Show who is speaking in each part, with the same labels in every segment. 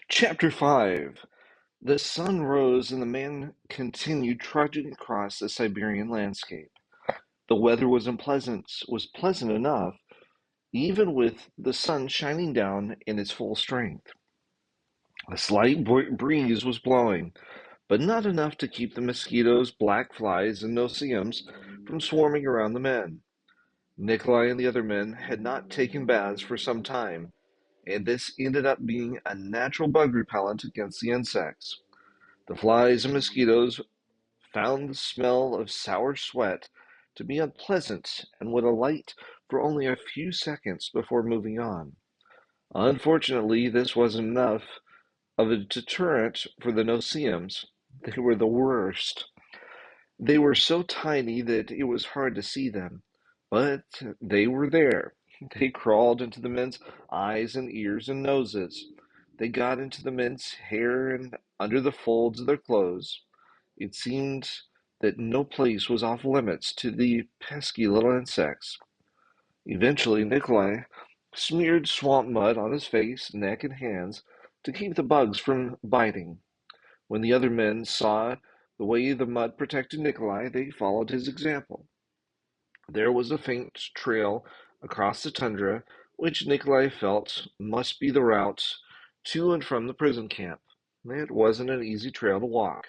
Speaker 1: Chapter 5. The sun rose and the man continued trudging across the Siberian landscape. The weather was pleasant enough, even with the sun shining down in its full strength. A slight breeze was blowing, but not enough to keep the mosquitoes, black flies, and no-see-ums from swarming around the men. Nikolai and the other men had not taken baths for some time, and this ended up being a natural bug repellent against the insects. The flies and mosquitoes found the smell of sour sweat to be unpleasant and would alight for only a few seconds before moving on. Unfortunately, this wasn't enough of a deterrent for the no-see-ums. They were the worst. They were so tiny that it was hard to see them, but they were there. They crawled into the men's eyes and ears and noses. They got into the men's hair and under the folds of their clothes. It seemed that no place was off limits to the pesky little insects. Eventually, Nikolai smeared swamp mud on his face, neck, and hands to keep the bugs from biting. When the other men saw the way the mud protected Nikolai, they followed his example. There was a faint trail across the tundra, which Nikolai felt must be the route to and from the prison camp. It wasn't an easy trail to walk,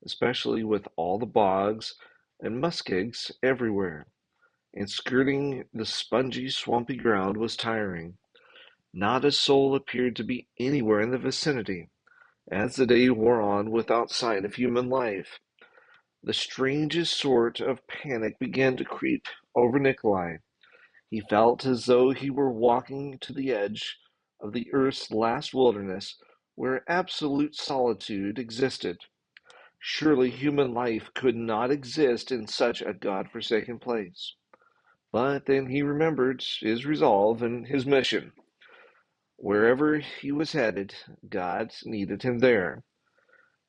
Speaker 1: especially with all the bogs and muskegs everywhere, and skirting the spongy, swampy ground was tiring. Not a soul appeared to be anywhere in the vicinity, as the day wore on without sign of human life. The strangest sort of panic began to creep over Nikolai. He felt as though he were walking to the edge of the earth's last wilderness, where absolute solitude existed. Surely human life could not exist in such a God-forsaken place. But then he remembered his resolve and his mission. Wherever he was headed, God needed him there.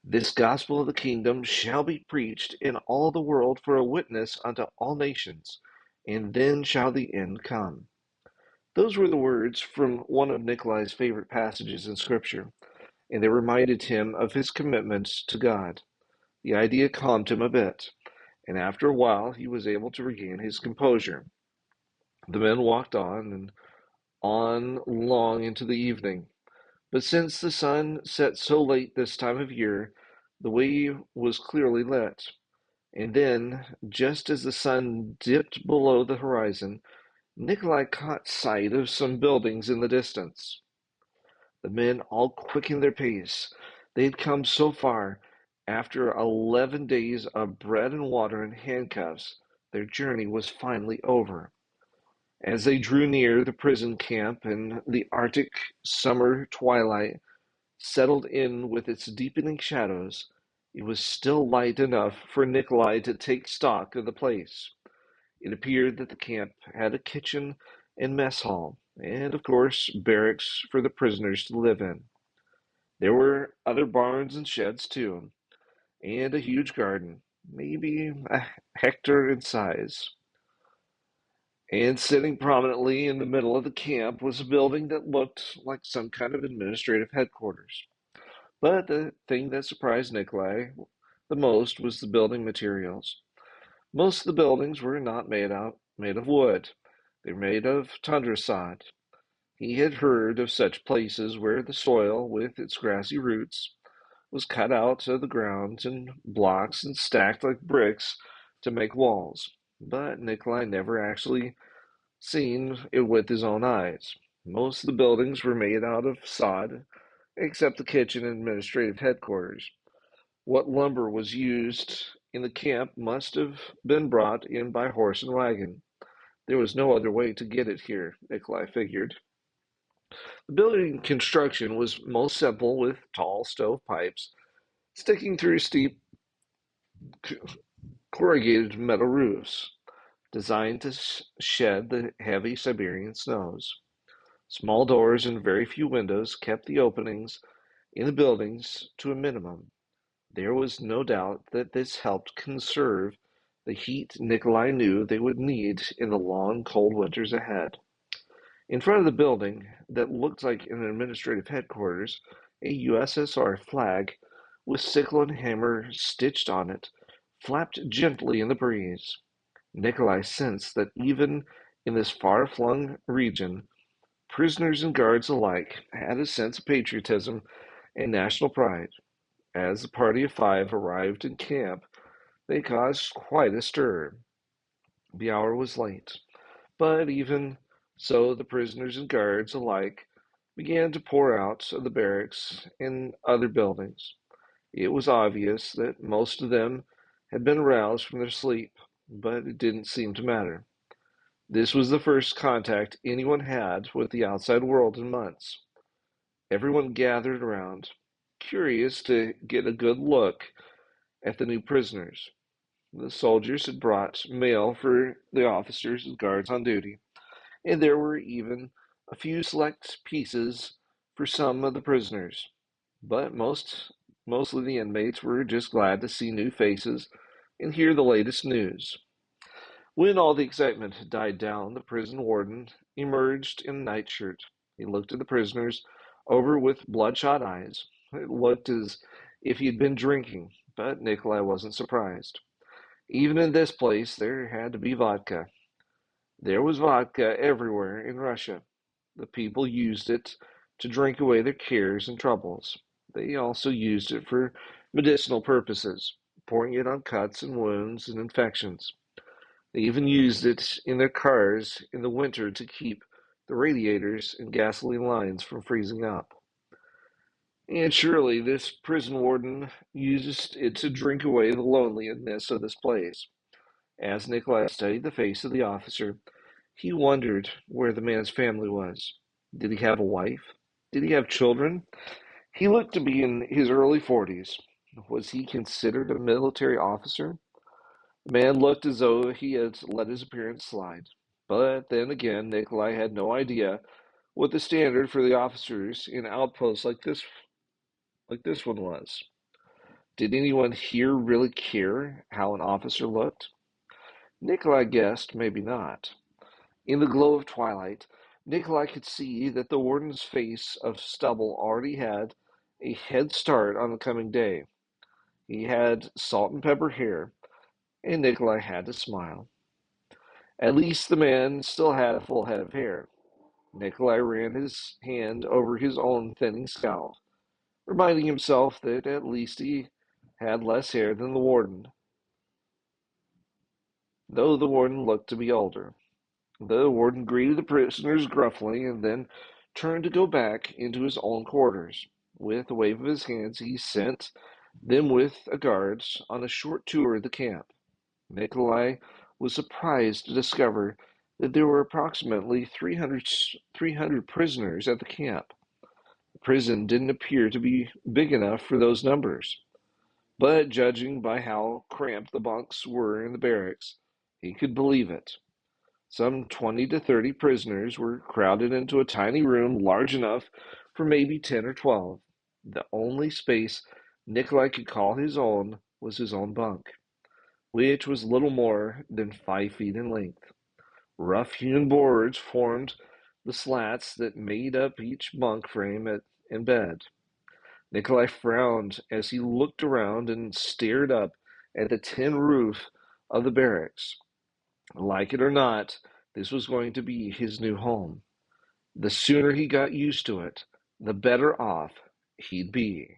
Speaker 1: This gospel of the kingdom shall be preached in all the world for a witness unto all nations, and then shall the end come. Those were the words from one of Nikolai's favorite passages in Scripture, and they reminded him of his commitment to God. The idea calmed him a bit, and after a while he was able to regain his composure. The men walked on and on long into the evening. But since the sun set so late this time of year, the way was clearly lit. And then, just as the sun dipped below the horizon, Nikolai caught sight of some buildings in the distance. The men all quickened their pace. They had come so far. After 11 days of bread and water and handcuffs, their journey was finally over. As they drew near the prison camp and the Arctic summer twilight settled in with its deepening shadows, it was still light enough for Nikolai to take stock of the place. It appeared that the camp had a kitchen and mess hall, and of course barracks for the prisoners to live in. There were other barns and sheds too, and a huge garden, maybe a hectare in size. And sitting prominently in the middle of the camp was a building that looked like some kind of administrative headquarters. But the thing that surprised Nikolai the most was the building materials. Most of the buildings were not made of wood. They were made of tundra sod. He had heard of such places where the soil, with its grassy roots, was cut out of the ground in blocks and stacked like bricks to make walls. But Nikolai never actually seen it with his own eyes. Most of the buildings were made out of sod, except the kitchen and administrative headquarters. What lumber was used in the camp must have been brought in by horse and wagon. There was no other way to get it here, Nikolai figured. The building construction was most simple, with tall stove pipes sticking through steep corrugated metal roofs, designed to shed the heavy Siberian snows. Small doors and very few windows kept the openings in the buildings to a minimum. There was no doubt that this helped conserve the heat Nikolai knew they would need in the long, cold winters ahead. In front of the building that looked like an administrative headquarters, A USSR flag with sickle and hammer stitched on it flapped gently in the breeze. Nikolai sensed that even in this far-flung region, prisoners and guards alike had a sense of patriotism and national pride. As the party of five arrived in camp, they caused quite a stir. The hour was late, but even so the prisoners and guards alike began to pour out of the barracks and other buildings. It was obvious that most of them had been aroused from their sleep, but it didn't seem to matter. This was the first contact anyone had with the outside world in months. Everyone gathered around, curious to get a good look at the new prisoners. The soldiers had brought mail for the officers and guards on duty, and there were even a few select pieces for some of the prisoners. But mostly the inmates were just glad to see new faces and hear the latest news. When all the excitement had died down, the prison warden emerged in a nightshirt. He looked at the prisoners over with bloodshot eyes. It looked as if he had been drinking, but Nikolai wasn't surprised. Even in this place, there had to be vodka. There was vodka everywhere in Russia. The people used it to drink away their cares and troubles. They also used it for medicinal purposes, pouring it on cuts and wounds and infections. They even used it in their cars in the winter to keep the radiators and gasoline lines from freezing up. And surely this prison warden used it to drink away the loneliness of this place. As Nikolai studied the face of the officer, he wondered where the man's family was. Did he have a wife? Did he have children? He looked to be in his early 40s. Was he considered a military officer? The man looked as though he had let his appearance slide. But then again, Nikolai had no idea what the standard for the officers in outposts like this one was. Did anyone here really care how an officer looked? Nikolai guessed maybe not. In the glow of twilight, Nikolai could see that the warden's face of stubble already had a head start on the coming day. He had salt and pepper hair, and Nikolai had to smile. At least the man still had a full head of hair. Nikolai ran his hand over his own thinning scalp, reminding himself that at least he had less hair than the warden, though the warden looked to be older. The warden greeted the prisoners gruffly and then turned to go back into his own quarters. With a wave of his hands, he sent them with a guard on a short tour of the camp. Nikolai was surprised to discover that there were approximately 300 prisoners at the camp. The prison didn't appear to be big enough for those numbers, but judging by how cramped the bunks were in the barracks, he could believe it. Some 20 to 30 prisoners were crowded into a tiny room large enough for maybe 10 or 12. The only space Nikolai could call his own was his own bunk, which was little more than 5 feet in length. Rough-hewn boards formed the slats that made up each bunk frame and bed. Nikolai frowned as he looked around and stared up at the tin roof of the barracks. Like it or not, this was going to be his new home. The sooner he got used to it, the better off he'd be.